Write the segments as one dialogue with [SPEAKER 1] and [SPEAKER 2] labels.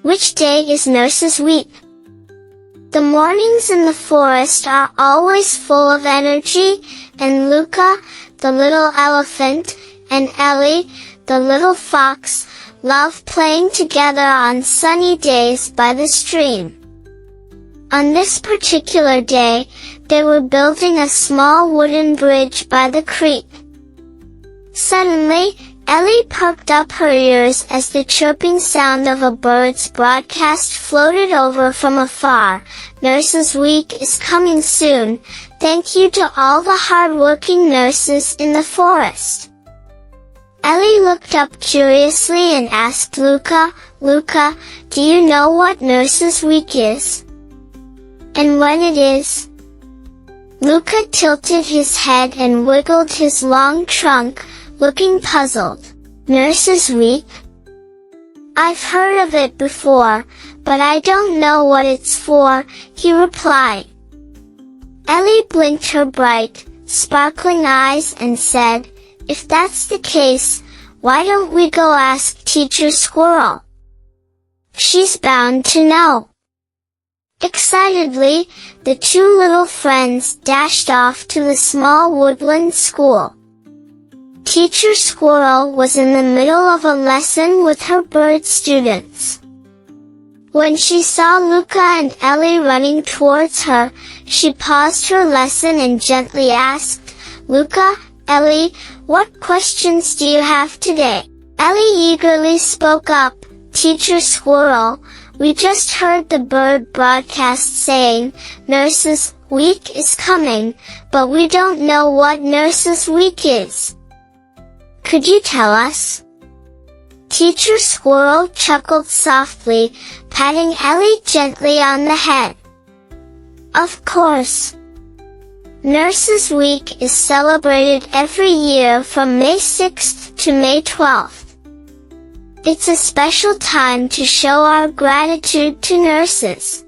[SPEAKER 1] Which day is Nurse's Week? The mornings in the forest are always full of energy, and Luca, the little elephant, and Ellie, the little fox, love playing together on sunny days by the stream. On this particular day, they were building a small wooden bridge by the creek. Suddenly, Ellie perked up her ears as the chirping sound of a bird's broadcast floated over from afar. Nurse's Week is coming soon. Thank you to all the hard-working nurses in the forest. Ellie looked up curiously and asked Luca, "Luca, do you know what Nurse's Week is? And when it is?" Luca tilted his head and wiggled his long trunk, looking puzzled. Nurse's Week? I've heard of it before, but I don't know what it's for, he replied. Ellie blinked her bright, sparkling eyes and said, "If that's the case, why don't we go ask Teacher Squirrel? She's bound to know." Excitedly, the two little friends dashed off to the small woodland school. Teacher Squirrel was in the middle of a lesson with her bird students. When she saw Luca and Ellie running towards her, she paused her lesson and gently asked, "Luca, Ellie, what questions do you have today?" Ellie eagerly spoke up, "Teacher Squirrel, we just heard the bird broadcast saying, Nurse's Week is coming, but we don't know what Nurse's Week is. Could you tell us?" Teacher Squirrel chuckled softly, patting Ellie gently on the head. "Of course. Nurse's Week is celebrated every year from May 6th to May 12th. It's a special time to show our gratitude to nurses.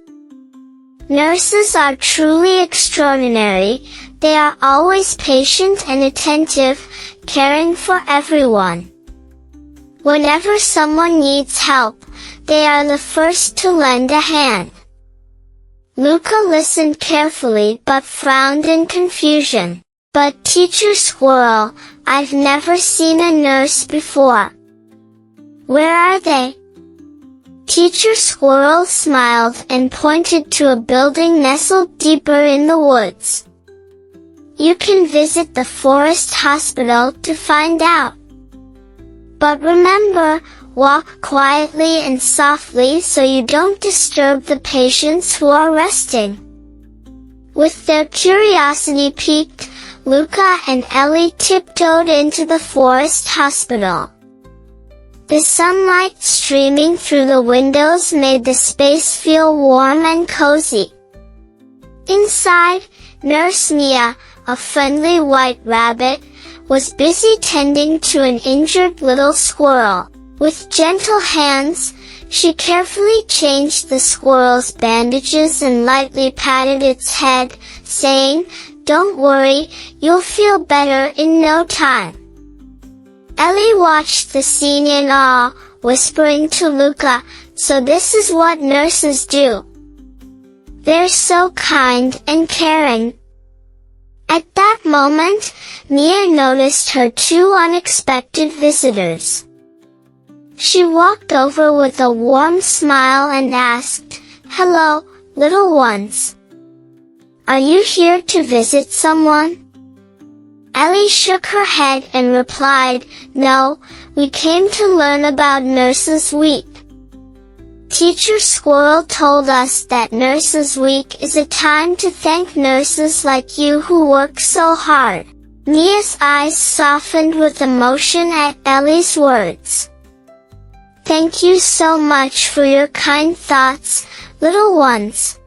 [SPEAKER 1] Nurses are truly extraordinary. They are always patient and attentive, caring for everyone. Whenever someone needs help, they are the first to lend a hand." Luca listened carefully but frowned in confusion. "But Teacher Squirrel, I've never seen a nurse before. Where are they?" Teacher Squirrel smiled and pointed to a building nestled deeper in the woods. "You can visit the forest hospital to find out. But remember, walk quietly and softly so you don't disturb the patients who are resting." With their curiosity piqued, Luca and Ellie tiptoed into the forest hospital. The sunlight streaming through the windows made the space feel warm and cozy. Inside, Nurse Mia, a friendly white rabbit, was busy tending to an injured little squirrel. With gentle hands, she carefully changed the squirrel's bandages and lightly patted its head, saying, "Don't worry, you'll feel better in no time." Ellie watched the scene in awe, whispering to Luca, "So this is what nurses do. They're so kind and caring." At that moment, Mia noticed her two unexpected visitors. She walked over with a warm smile and asked, "Hello, little ones. Are you here to visit someone?" Ellie shook her head and replied, "No, we came to learn about Nurse's Week. Teacher Squirrel told us that Nurse's Week is a time to thank nurses like you who work so hard." Mia's eyes softened with emotion at Ellie's words. "Thank you so much for your kind thoughts, little ones.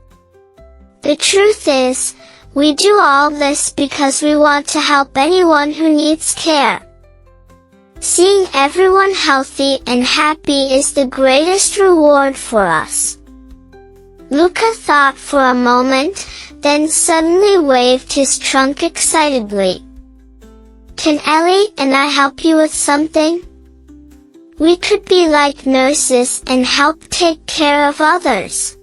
[SPEAKER 1] The truth is, we do all this because we want to help anyone who needs care. Seeing everyone healthy and happy is the greatest reward for us." Luca thought for a moment, then suddenly waved his trunk excitedly. "Can Ellie and I help you with something?" We could be like nurses and help take care of others.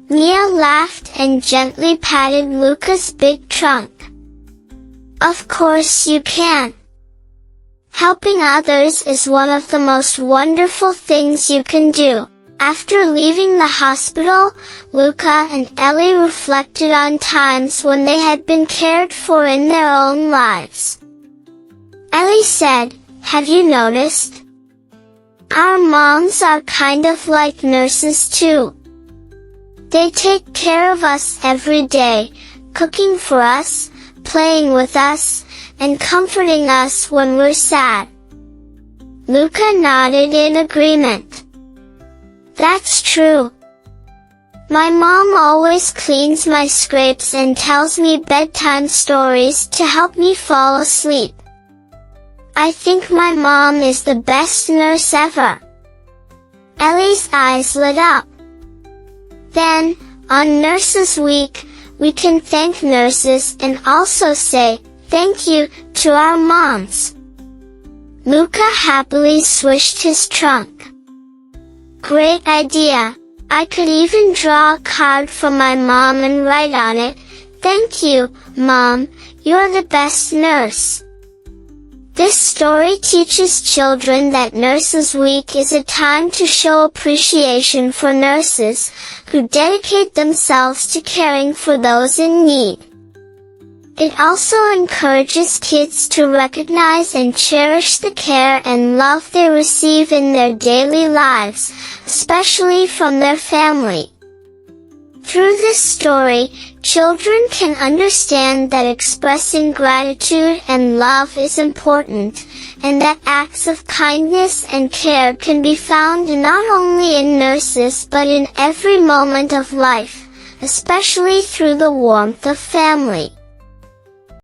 [SPEAKER 1] Nia laughed and gently patted Luca's big trunk. Of course you can. Helping others is one of the most wonderful things you can do. After leaving the hospital, Luca and Ellie reflected on times when they had been cared for in their own lives. Ellie said, "Have you noticed? Our moms are kind of like nurses too. They take care of us every day, cooking for us, playing with us, and comforting us when we're sad." Luca nodded in agreement. That's true. My mom always cleans my scrapes and tells me bedtime stories to help me fall asleep. I think my mom is the best nurse ever. Ellie's eyes lit up. Then, on Nurses Week, we can thank nurses and also say, thank you, to our moms. Luca happily swished his trunk. Great idea. I could even draw a card for my mom and write on it, "Thank you, Mom, you're the best nurse." This story teaches children that Nurses Week is a time to show appreciation for nurses who dedicate themselves to caring for those in need. It also encourages kids to recognize and cherish the care and love they receive in their daily lives, especially from their family. Through this story, children can understand that expressing gratitude and love is important, and that acts of kindness and care can be found not only in nurses but in every moment of life, especially through the warmth of family.